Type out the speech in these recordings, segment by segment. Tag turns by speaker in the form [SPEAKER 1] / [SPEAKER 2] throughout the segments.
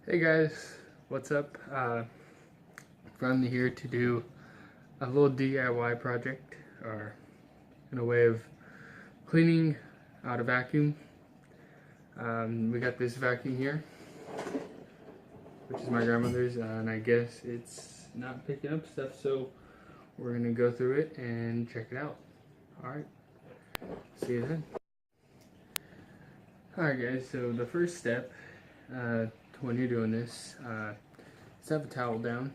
[SPEAKER 1] Hey guys, what's up? Finally here to do a little DIY project, or in a way of cleaning out a vacuum. We got this vacuum here, which is my grandmother's, and I guess it's not picking up stuff, so we're gonna go through it and check it out. Alright, see you then. Alright guys, so the first step when you're doing this, just have a towel down.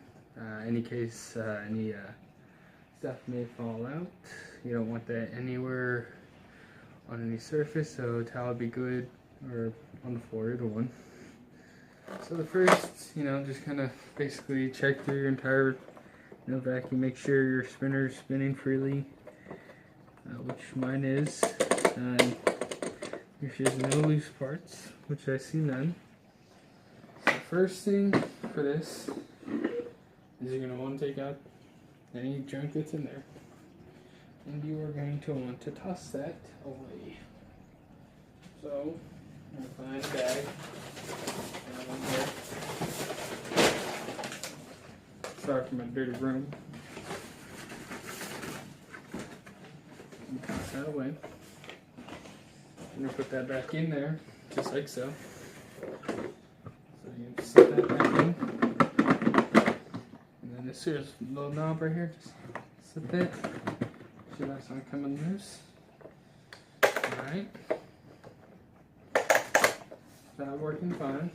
[SPEAKER 1] Any case any stuff may fall out. You don't want that anywhere on any surface, so a towel would be good, or on the floor, either one. So the first, just kind of basically check through your entire vacuum, make sure your spinner is spinning freely, which mine is. There's no loose parts, which I see none. First thing for this is you're going to want to take out any junk that's in there, and you are going to want to toss that away. So I'm going to find a bag here. Sorry for my dirty room. Toss that away. I'm going to put that back in there, just like so. You just set that back in, and then this here's a little knob right here, just set that, so that's not coming loose. Alright, that's working fine.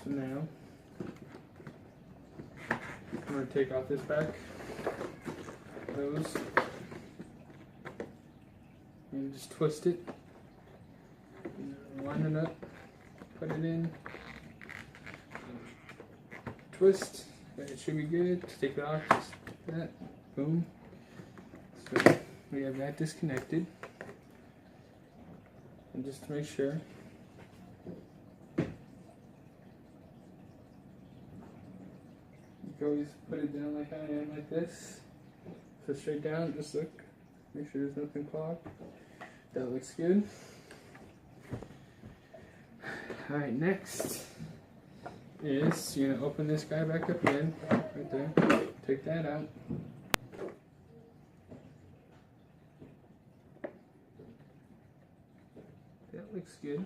[SPEAKER 1] So now, I'm going to take off this back hose, and just twist it, and line it up. Put it in, twist, it should be good. Take it off, just that, boom. So we have that disconnected. And just to make sure, you can always put it down like I am, like this. So straight down, just look, make sure there's nothing clogged. That looks good. Alright, next is you're going to open this guy back up again, right there, take that out. That looks good.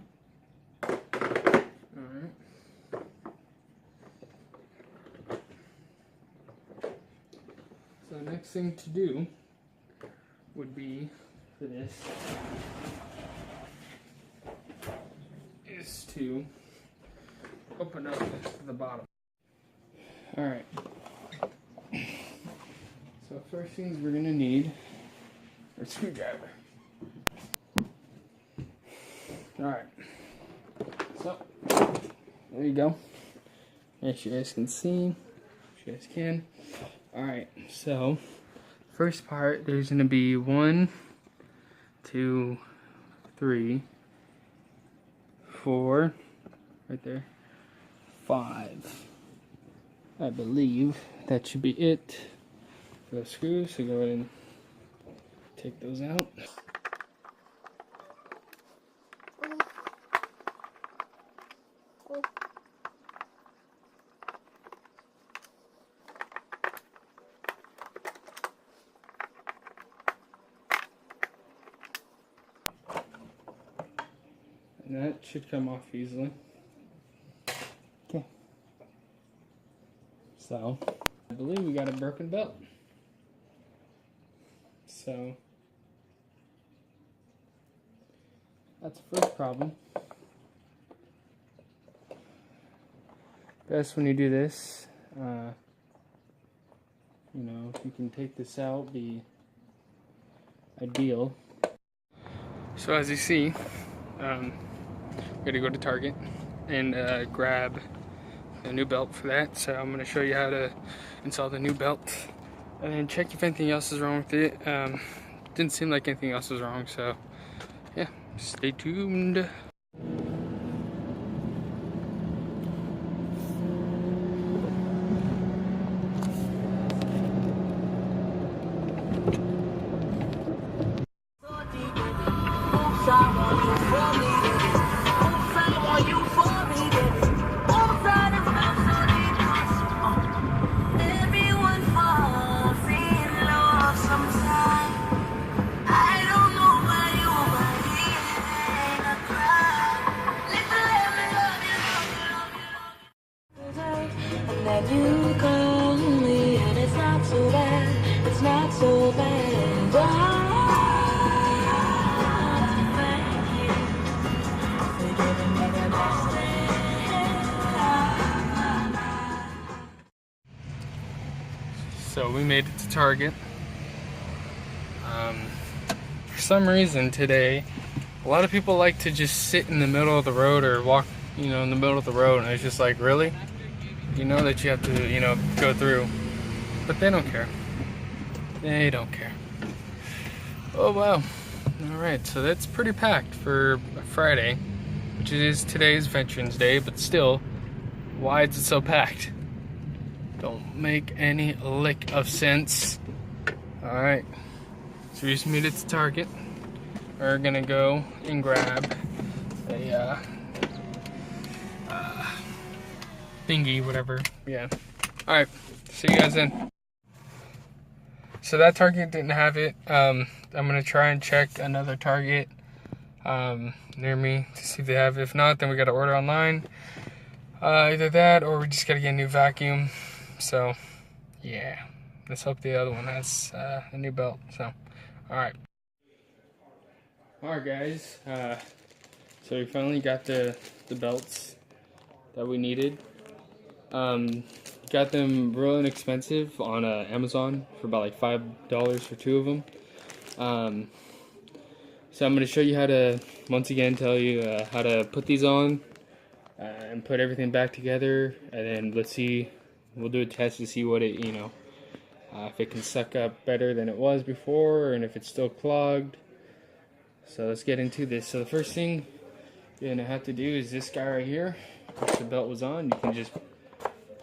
[SPEAKER 1] Alright. So the next thing to do would be for this is to open up the bottom. Alright. So first things we're going to need are a screwdriver. Alright. So, there you go. As you guys can see. If you guys can. Alright, so first part, there's going to be 1, 2, 3, 4, right there, 5. I believe that should be it for the screws, so go ahead and take those out. And that should come off easily. Okay. So, I believe we got a broken belt. So, that's the first problem. Best when you do this, if you can take this out, be ideal. So as you see, to go to Target and grab a new belt for that. So I'm going to show you how to install the new belt and then check if anything else is wrong with it. Didn't seem like anything else was wrong, so yeah, stay tuned.
[SPEAKER 2] I want you for me.
[SPEAKER 1] Target. For some reason today, a lot of people like to just sit in the middle of the road or walk, in the middle of the road, and it's just like, really? You know that you have to, go through. But they don't care. They don't care. Oh, wow. Alright, so that's pretty packed for Friday, which is today's Veterans Day, but still, why is it so packed? Don't make any lick of sense. Alright, so we just made it to Target. We're gonna go and grab a thingy, whatever. Yeah. Alright, see you guys then. So that Target didn't have it. I'm gonna try and check another Target near me to see if they have it. If not, then we gotta order online. Either that or we just gotta get a new vacuum. So yeah, let's hope the other one has a new belt. So alright guys, so we finally got the belts that we needed. Got them real inexpensive on Amazon for about like $5 for 2 of them. So I'm going to show you how to, once again, tell you how to put these on and put everything back together, and then let's see, we'll do a test to see what it, if it can suck up better than it was before, and if it's still clogged. So let's get into this. So the first thing you're going to have to do is this guy right here, which the belt was on. You can just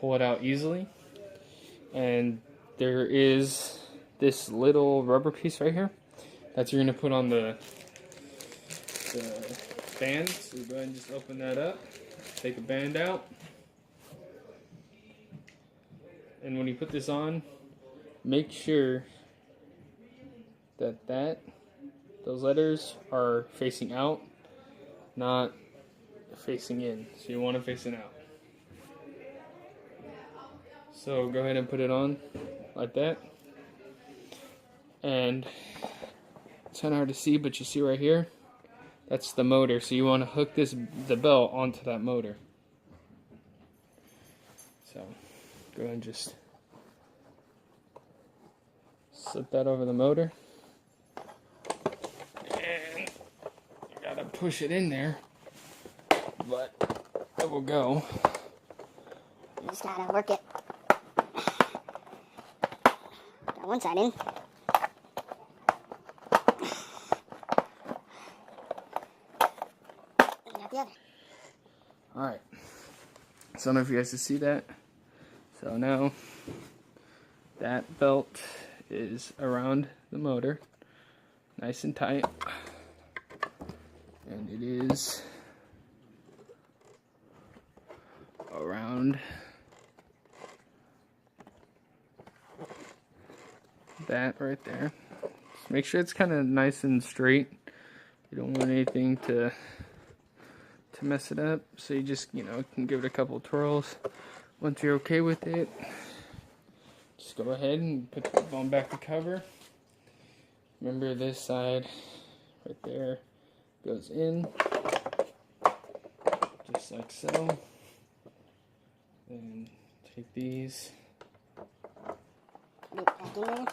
[SPEAKER 1] pull it out easily. And there is this little rubber piece right here that you're going to put on the band. So go ahead and just open that up. Take a band out. And when you put this on, make sure that those letters are facing out, not facing in. So you want to face it out. So go ahead and put it on like that. And it's kind of hard to see, but you see right here, that's the motor. So you want to hook the belt onto that motor. So go ahead and just slip that over the motor. And you gotta push it in there, but it will go.
[SPEAKER 2] You just gotta work it. Got one side in. And got the other.
[SPEAKER 1] Alright. So I don't know if you guys can see that. So now that belt is around the motor, nice and tight. And it is around that right there. Just make sure it's kind of nice and straight. You don't want anything to mess it up. So you just, can give it a couple twirls. Once you're okay with it, just go ahead and put on back the cover. Remember, this side right there goes in, just like so. And take these.
[SPEAKER 2] Put it back in there.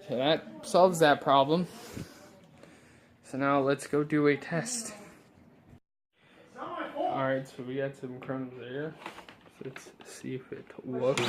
[SPEAKER 1] So that solves that problem. So now let's go do a test. Alright, so we got some crumbs there. So let's see if it works.